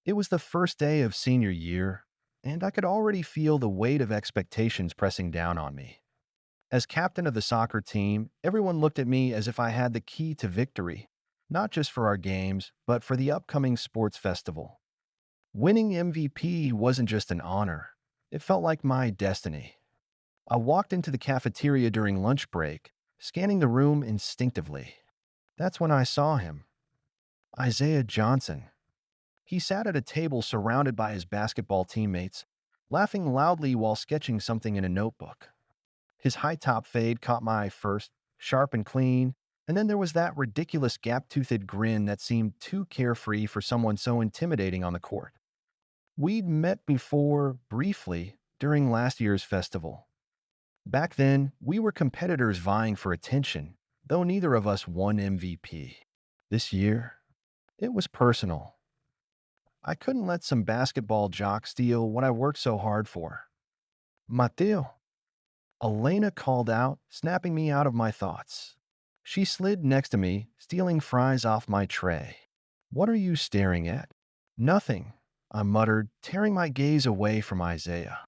It was the first day of senior year, and I could already feel the weight of expectations pressing down on me. As captain of the soccer team, everyone looked at me as if I had the key to victory, not just for our games, but for the upcoming sports festival. Winning MVP wasn't just an honor, it felt like my destiny. I walked into the cafeteria during lunch break, scanning the room instinctively. That's when I saw him, Isaiah Johnson. He sat at a table surrounded by his basketball teammates, laughing loudly while sketching something in a notebook. His high-top fade caught my eye first, sharp and clean, and then there was that ridiculous gap-toothed grin that seemed too carefree for someone so intimidating on the court. We'd met before, briefly, during last year's festival. Back then, we were competitors vying for attention, though neither of us won MVP. This year, it was personal. I couldn't let some basketball jock steal what I worked so hard for. Mateo, Elena called out, snapping me out of my thoughts. She slid next to me, stealing fries off my tray. What are you staring at? Nothing, I muttered, tearing my gaze away from Isaiah.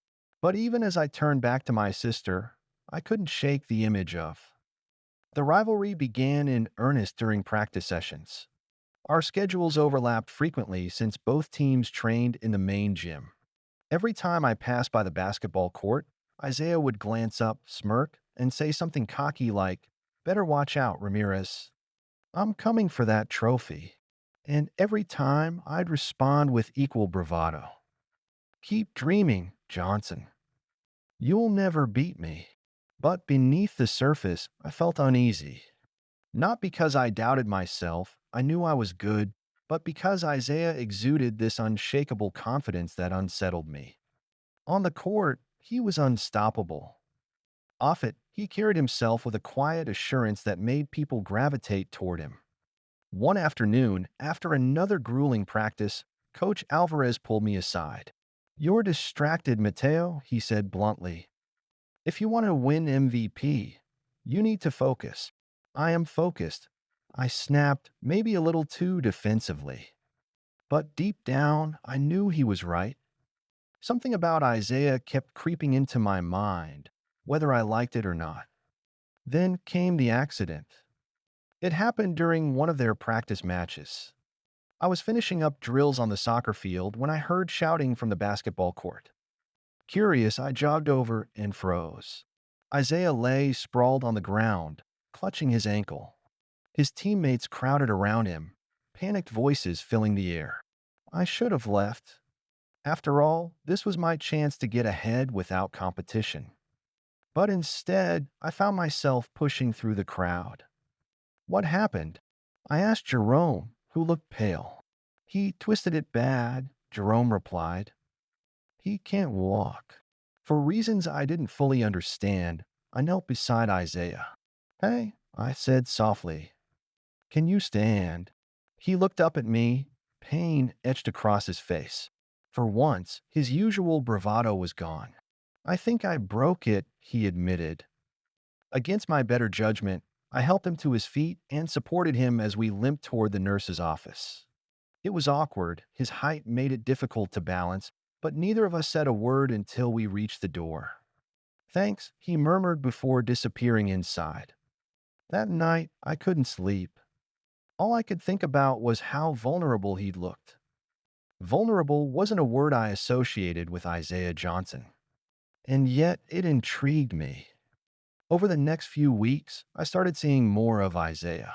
But even as I turned back to my sister, I couldn't shake the image of. The rivalry began in earnest during practice sessions. Our schedules overlapped frequently since both teams trained in the main gym. Every time I passed by the basketball court, Isaiah would glance up, smirk, and say something cocky like, "Better watch out, Ramirez. I'm coming for that trophy." And every time I'd respond with equal bravado. "Keep dreaming, Johnson. You'll never beat me." But beneath the surface, I felt uneasy. Not because I doubted myself, I knew I was good, but because Isaiah exuded this unshakable confidence that unsettled me. On the court, he was unstoppable. Off it, he carried himself with a quiet assurance that made people gravitate toward him. One afternoon, after another grueling practice, Coach Alvarez pulled me aside. "You're distracted, Mateo," he said bluntly. "If you want to win MVP, you need to focus." "I am focused," I snapped, maybe a little too defensively. But deep down, I knew he was right. Something about Isaiah kept creeping into my mind, whether I liked it or not. Then came the accident. It happened during one of their practice matches. I was finishing up drills on the soccer field when I heard shouting from the basketball court. Curious, I jogged over and froze. Isaiah lay sprawled on the ground, clutching his ankle. His teammates crowded around him, panicked voices filling the air. I should have left. After all, this was my chance to get ahead without competition. But instead, I found myself pushing through the crowd. "What happened?" I asked Jerome, who looked pale. "He twisted it bad," Jerome replied. "He can't walk." For reasons I didn't fully understand, I knelt beside Isaiah. "Hey," I said softly, "can you stand?" He looked up at me, pain etched across his face. For once, his usual bravado was gone. "I think I broke it," he admitted. Against my better judgment, I helped him to his feet and supported him as we limped toward the nurse's office. It was awkward, his height made it difficult to balance, but neither of us said a word until we reached the door. "Thanks," he murmured before disappearing inside. That night, I couldn't sleep. All I could think about was how vulnerable he'd looked. Vulnerable wasn't a word I associated with Isaiah Johnson. And yet, it intrigued me. Over the next few weeks, I started seeing more of Isaiah.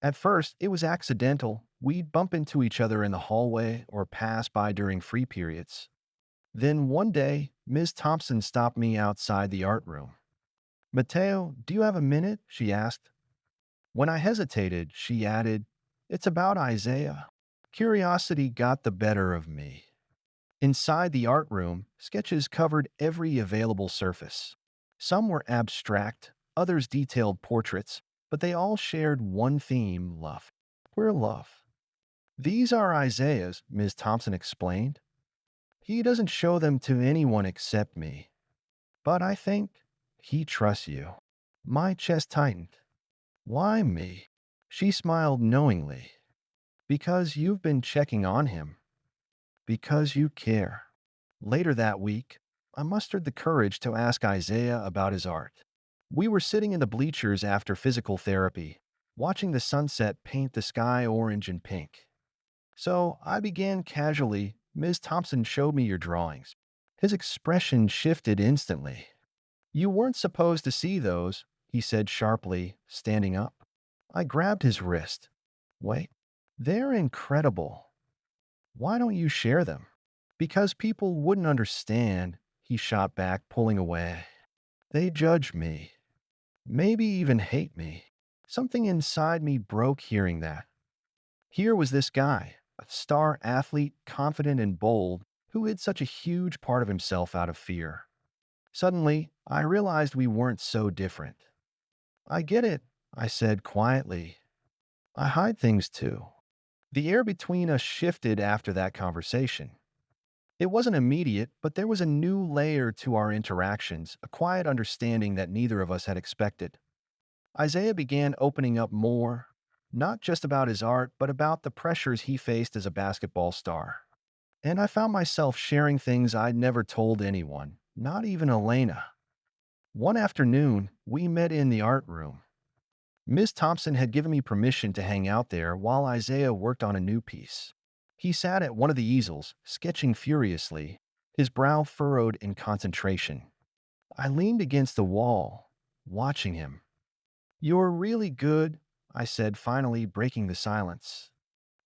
At first, it was accidental. We'd bump into each other in the hallway or pass by during free periods. Then one day, Ms. Thompson stopped me outside the art room. "Mateo, do you have a minute?" she asked. When I hesitated, she added, "It's about Isaiah." Curiosity got the better of me. Inside the art room, sketches covered every available surface. Some were abstract, others detailed portraits, but they all shared one theme: love. Queer love. "These are Isaiah's," Ms. Thompson explained. "He doesn't show them to anyone except me. But I think he trusts you." My chest tightened. "Why me?" She smiled knowingly. "Because you've been checking on him." because you care. Later that week, I mustered the courage to ask Isaiah about his art. We were sitting in the bleachers after physical therapy, watching the sunset paint the sky orange and pink. So I began casually. Ms. Thompson showed me your drawings. His expression shifted instantly. You weren't supposed to see those, he said sharply, standing up. I grabbed his wrist. Wait, they're incredible. Why don't you share them? Because people wouldn't understand, he shot back, pulling away. They judge me, maybe even hate me. Something inside me broke hearing that. Here was this guy, a star athlete, confident and bold, who hid such a huge part of himself out of fear. Suddenly, I realized we weren't so different. I get it, I said quietly. I hide things too. The air between us shifted after that conversation. It wasn't immediate, but there was a new layer to our interactions, a quiet understanding that neither of us had expected. Isaiah began opening up more, not just about his art, but about the pressures he faced as a basketball star. And I found myself sharing things I'd never told anyone, not even Elena. One afternoon, we met in the art room. Miss Thompson had given me permission to hang out there while Isaiah worked on a new piece. He sat at one of the easels, sketching furiously, his brow furrowed in concentration. I leaned against the wall, watching him. You're really good, I said, finally breaking the silence.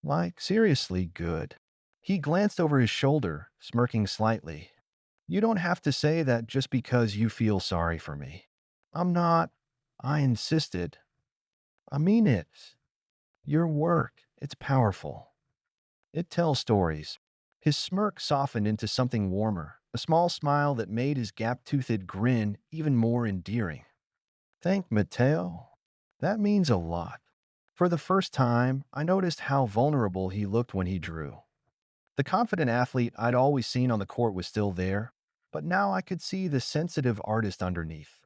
Like, seriously good. He glanced over his shoulder, smirking slightly. You don't have to say that just because you feel sorry for me. I'm not. I insisted. I mean it. Your work, it's powerful. It tells stories. His smirk softened into something warmer, a small smile that made his gap-toothed grin even more endearing. Thank Mateo. That means a lot. For the first time, I noticed how vulnerable he looked when he drew. The confident athlete I'd always seen on the court was still there, but now I could see the sensitive artist underneath.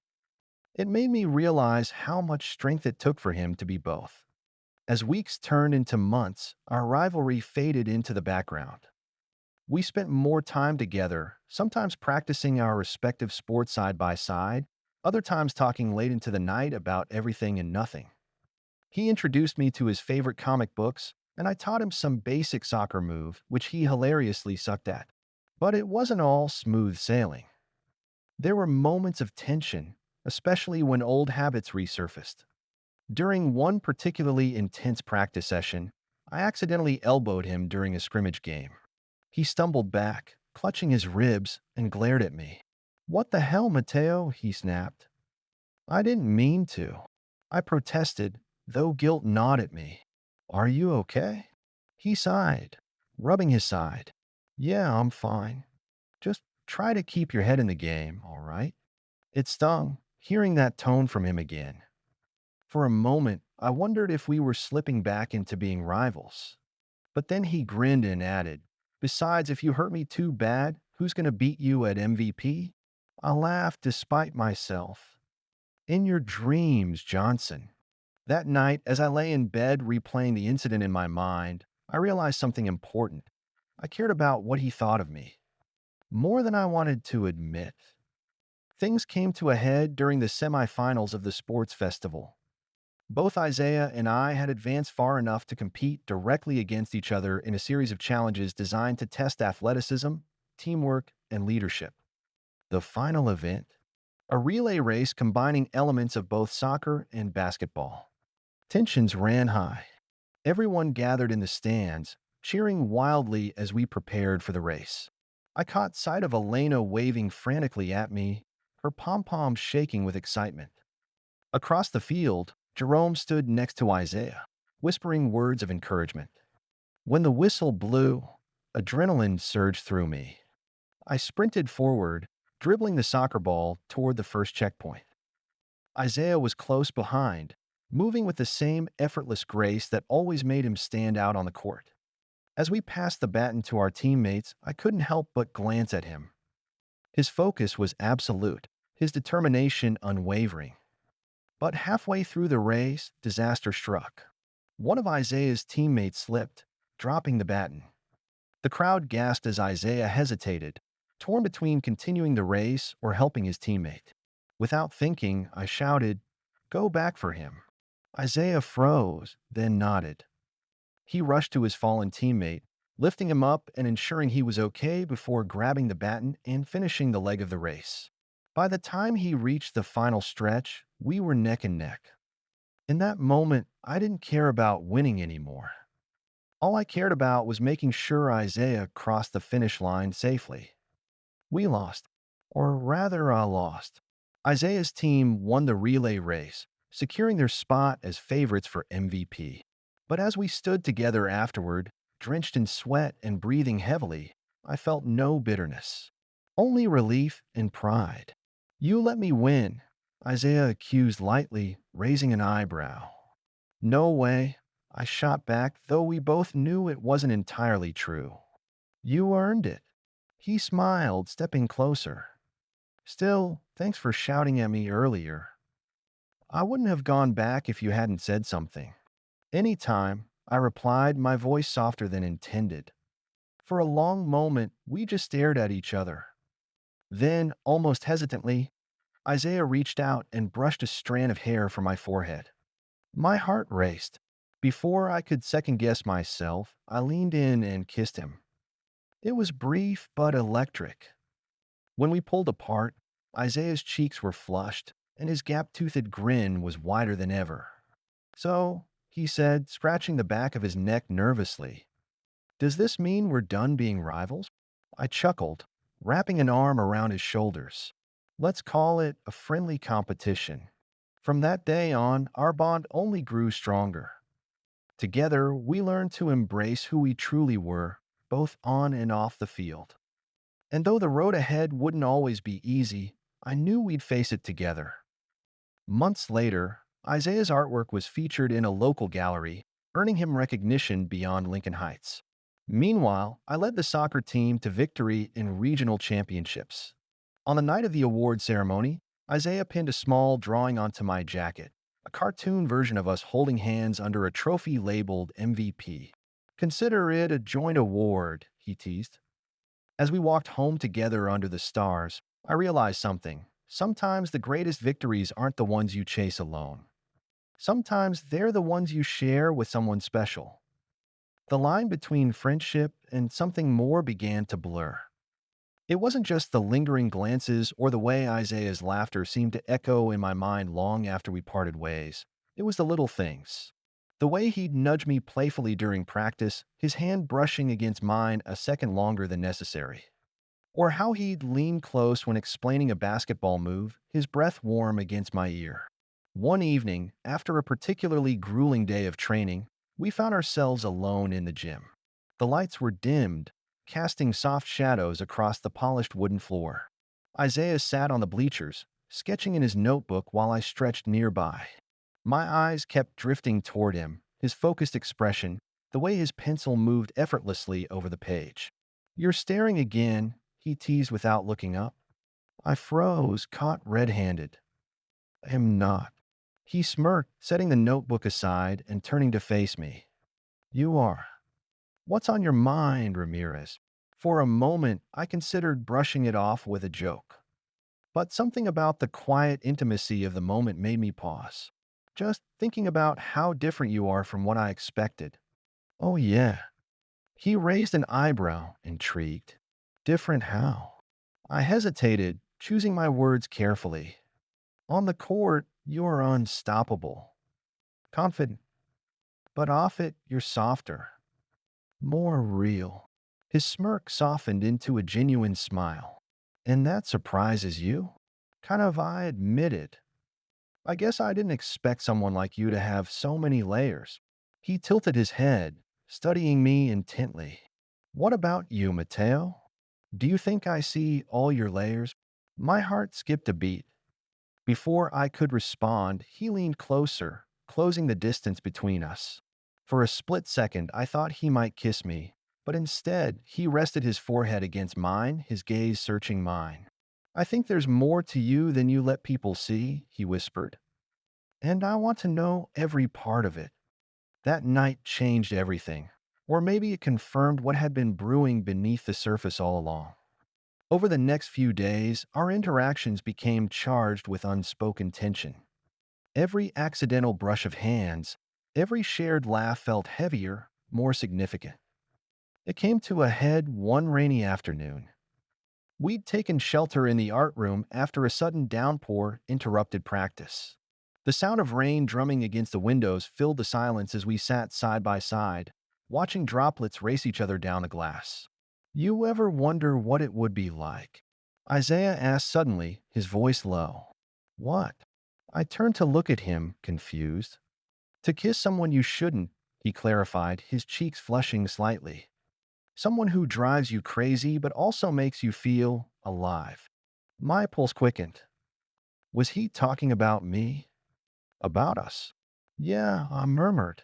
It made me realize how much strength it took for him to be both. As weeks turned into months, our rivalry faded into the background. We spent more time together, sometimes practicing our respective sports side by side, other times talking late into the night about everything and nothing. He introduced me to his favorite comic books, and I taught him some basic soccer move, which he hilariously sucked at. But it wasn't all smooth sailing. There were moments of tension, especially when old habits resurfaced. During one particularly intense practice session, I accidentally elbowed him during a scrimmage game. He stumbled back, clutching his ribs, and glared at me. What the hell, Mateo? He snapped. I didn't mean to. I protested, though guilt gnawed at me. Are you okay? He sighed, rubbing his side. Yeah, I'm fine. Just try to keep your head in the game, all right? It stung, hearing that tone from him again. For a moment, I wondered if we were slipping back into being rivals. But then he grinned and added, besides, if you hurt me too bad, who's going to beat you at MVP? I laughed despite myself. In your dreams, Johnson. That night, as I lay in bed replaying the incident in my mind, I realized something important. I cared about what he thought of me, more than I wanted to admit. Things came to a head during the semifinals of the sports festival. Both Isaiah and I had advanced far enough to compete directly against each other in a series of challenges designed to test athleticism, teamwork, and leadership. The final event, a relay race combining elements of both soccer and basketball. Tensions ran high. Everyone gathered in the stands, cheering wildly as we prepared for the race. I caught sight of Elena waving frantically at me, her pom-poms shaking with excitement. Across the field, Jerome stood next to Isaiah, whispering words of encouragement. When the whistle blew, adrenaline surged through me. I sprinted forward, dribbling the soccer ball toward the first checkpoint. Isaiah was close behind, moving with the same effortless grace that always made him stand out on the court. As we passed the baton to our teammates, I couldn't help but glance at him. His focus was absolute, his determination unwavering. But halfway through the race, disaster struck. One of Isaiah's teammates slipped, dropping the baton. The crowd gasped as Isaiah hesitated, torn between continuing the race or helping his teammate. Without thinking, I shouted, "Go back for him." Isaiah froze, then nodded. He rushed to his fallen teammate, lifting him up and ensuring he was okay before grabbing the baton and finishing the leg of the race. By the time he reached the final stretch, we were neck and neck. In that moment, I didn't care about winning anymore. All I cared about was making sure Isaiah crossed the finish line safely. We lost, or rather, I lost. Isaiah's team won the relay race, securing their spot as favorites for MVP. But as we stood together afterward, drenched in sweat and breathing heavily, I felt no bitterness, only relief and pride. "You let me win," Isaiah accused lightly, raising an eyebrow. "No way," I shot back, though we both knew it wasn't entirely true. "You earned it." He smiled, stepping closer. "Still, thanks for shouting at me earlier. I wouldn't have gone back if you hadn't said something." "Anytime," I replied, my voice softer than intended. For a long moment, we just stared at each other. Then, almost hesitantly, Isaiah reached out and brushed a strand of hair from my forehead. My heart raced. Before I could second-guess myself, I leaned in and kissed him. It was brief but electric. When we pulled apart, Isaiah's cheeks were flushed, and his gap-toothed grin was wider than ever. "So," he said, scratching the back of his neck nervously, "does this mean we're done being rivals?" I chuckled, wrapping an arm around his shoulders. "Let's call it a friendly competition." From that day on, our bond only grew stronger. Together, we learned to embrace who we truly were, both on and off the field. And though the road ahead wouldn't always be easy, I knew we'd face it together. Months later, Isaiah's artwork was featured in a local gallery, earning him recognition beyond Lincoln Heights. Meanwhile, I led the soccer team to victory in regional championships. On the night of the award ceremony, Isaiah pinned a small drawing onto my jacket, a cartoon version of us holding hands under a trophy labeled MVP. "Consider it a joint award," he teased. As we walked home together under the stars, I realized something. Sometimes the greatest victories aren't the ones you chase alone. Sometimes they're the ones you share with someone special. The line between friendship and something more began to blur. It wasn't just the lingering glances or the way Isaiah's laughter seemed to echo in my mind long after we parted ways. It was the little things. The way he'd nudge me playfully during practice, his hand brushing against mine a second longer than necessary. Or how he'd lean close when explaining a basketball move, his breath warm against my ear. One evening, after a particularly grueling day of training, we found ourselves alone in the gym. The lights were dimmed, casting soft shadows across the polished wooden floor. Isaiah sat on the bleachers, sketching in his notebook while I stretched nearby. My eyes kept drifting toward him, his focused expression, the way his pencil moved effortlessly over the page. "You're staring again," he teased without looking up. I froze, caught red-handed. "I am not." He smirked, setting the notebook aside and turning to face me. "You are. What's on your mind, Ramirez?" For a moment, I considered brushing it off with a joke. But something about the quiet intimacy of the moment made me pause. "Just thinking about how different you are from what I expected." "Oh, yeah." He raised an eyebrow, intrigued. "Different how?" I hesitated, choosing my words carefully. "On the court, you're unstoppable. Confident. But off it, you're softer. More real." His smirk softened into a genuine smile. "And that surprises you?" "Kind of," I admitted. "I guess I didn't expect someone like you to have so many layers." He tilted his head, studying me intently. "What about you, Mateo? Do you think I see all your layers?" My heart skipped a beat. Before I could respond, he leaned closer, closing the distance between us. For a split second, I thought he might kiss me, but instead, he rested his forehead against mine, his gaze searching mine. "I think there's more to you than you let people see," he whispered. "And I want to know every part of it." That night changed everything. Or maybe it confirmed what had been brewing beneath the surface all along. Over the next few days, our interactions became charged with unspoken tension. Every accidental brush of hands, every shared laugh felt heavier, more significant. It came to a head one rainy afternoon. We'd taken shelter in the art room after a sudden downpour interrupted practice. The sound of rain drumming against the windows filled the silence as we sat side by side, watching droplets race each other down the glass. You ever wonder what it would be like? Isaiah asked suddenly, his voice low. What? I turned to look at him, confused. To kiss someone you shouldn't, he clarified, his cheeks flushing slightly. Someone who drives you crazy but also makes you feel alive. My pulse quickened. Was he talking about me? About us? Yeah, I murmured.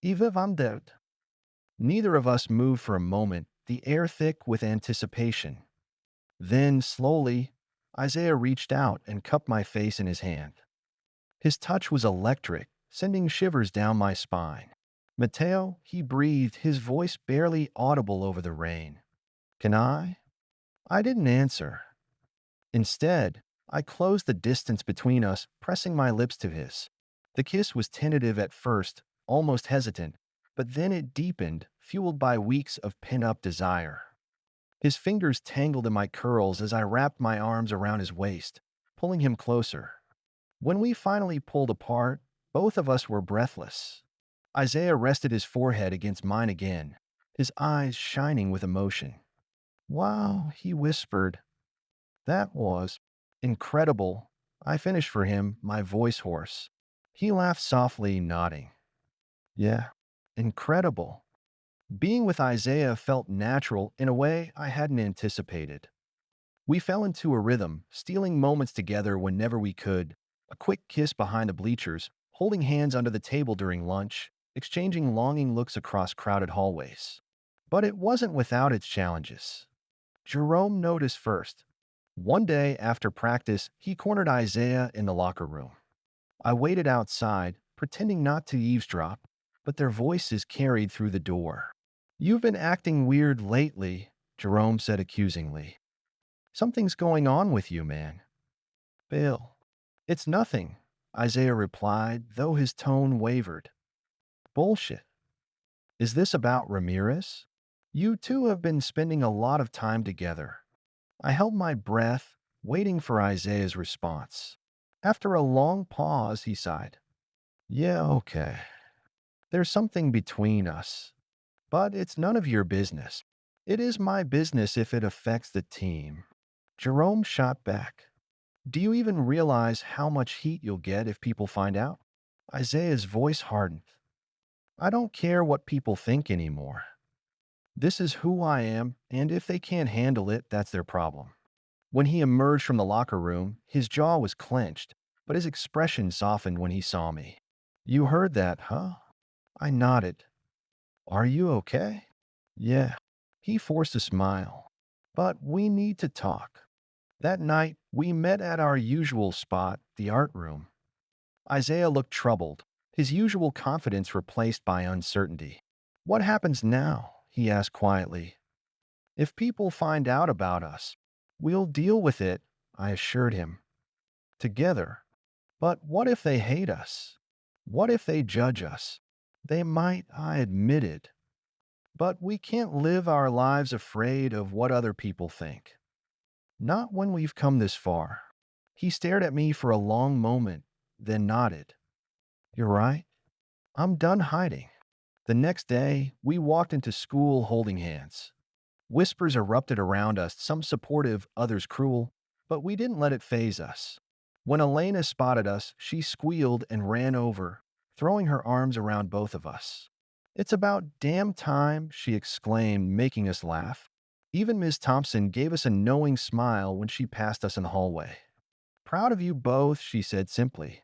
Eva van dead. Neither of us moved for a moment, the air thick with anticipation. Then, slowly, Isaiah reached out and cupped my face in his hand. His touch was electric, sending shivers down my spine. Mateo, he breathed, his voice barely audible over the rain. Can I? I didn't answer. Instead, I closed the distance between us, pressing my lips to his. The kiss was tentative at first, almost hesitant, but then it deepened, fueled by weeks of pent-up desire. His fingers tangled in my curls as I wrapped my arms around his waist, pulling him closer. When we finally pulled apart, both of us were breathless. Isaiah rested his forehead against mine again, his eyes shining with emotion. Wow, he whispered. That was incredible. I finished for him, my voice hoarse. He laughed softly, nodding. Yeah, incredible. Being with Isaiah felt natural in a way I hadn't anticipated. We fell into a rhythm, stealing moments together whenever we could. A quick kiss behind the bleachers, holding hands under the table during lunch, exchanging longing looks across crowded hallways. But it wasn't without its challenges. Jerome noticed first. One day after practice, he cornered Isaiah in the locker room. I waited outside, pretending not to eavesdrop, but their voices carried through the door. You've been acting weird lately, Jerome said accusingly. Something's going on with you, man. Bill. It's nothing, Isaiah replied, though his tone wavered. Bullshit. Is this about Ramirez? You two have been spending a lot of time together. I held my breath, waiting for Isaiah's response. After a long pause, he sighed. Yeah, okay. There's something between us. But it's none of your business. It is my business if it affects the team. Jerome shot back. Do you even realize how much heat you'll get if people find out? Isaiah's voice hardened. I don't care what people think anymore. This is who I am, and if they can't handle it, that's their problem. When he emerged from the locker room, his jaw was clenched, but his expression softened when he saw me. You heard that, huh? I nodded. Are you okay? Yeah. He forced a smile. But we need to talk. That night, we met at our usual spot, the art room. Isaiah looked troubled, his usual confidence replaced by uncertainty. What happens now? He asked quietly. If people find out about us, we'll deal with it, I assured him. Together. But what if they hate us? What if they judge us? They might, I admitted. But we can't live our lives afraid of what other people think. Not when we've come this far. He stared at me for a long moment, then nodded. You're right. I'm done hiding. The next day, we walked into school holding hands. Whispers erupted around us, some supportive, others cruel, but we didn't let it faze us. When Elena spotted us, she squealed and ran over, throwing her arms around both of us. It's about damn time, she exclaimed, making us laugh. Even Miss Thompson gave us a knowing smile when she passed us in the hallway. Proud of you both, she said simply.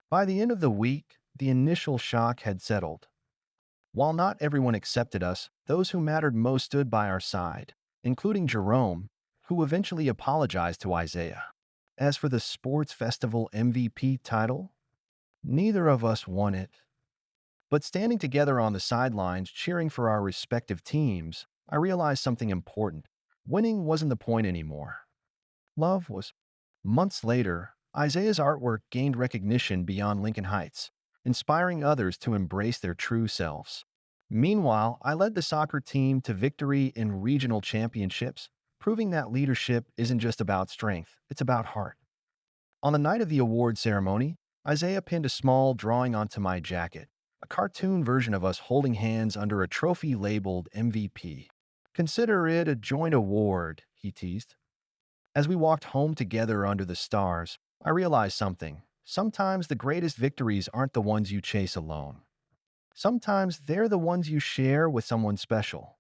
By the end of the week, the initial shock had settled. While not everyone accepted us, those who mattered most stood by our side, including Jerome, who eventually apologized to Isaiah. As for the sports festival MVP title, neither of us won it. But standing together on the sidelines, cheering for our respective teams, I realized something important. Winning wasn't the point anymore. Love was. Months later, Isaiah's artwork gained recognition beyond Lincoln Heights, inspiring others to embrace their true selves. Meanwhile, I led the soccer team to victory in regional championships, proving that leadership isn't just about strength, it's about heart. On the night of the award ceremony, Isaiah pinned a small drawing onto my jacket, a cartoon version of us holding hands under a trophy labeled MVP. Consider it a joint award, he teased. As we walked home together under the stars, I realized something. Sometimes the greatest victories aren't the ones you chase alone. Sometimes they're the ones you share with someone special.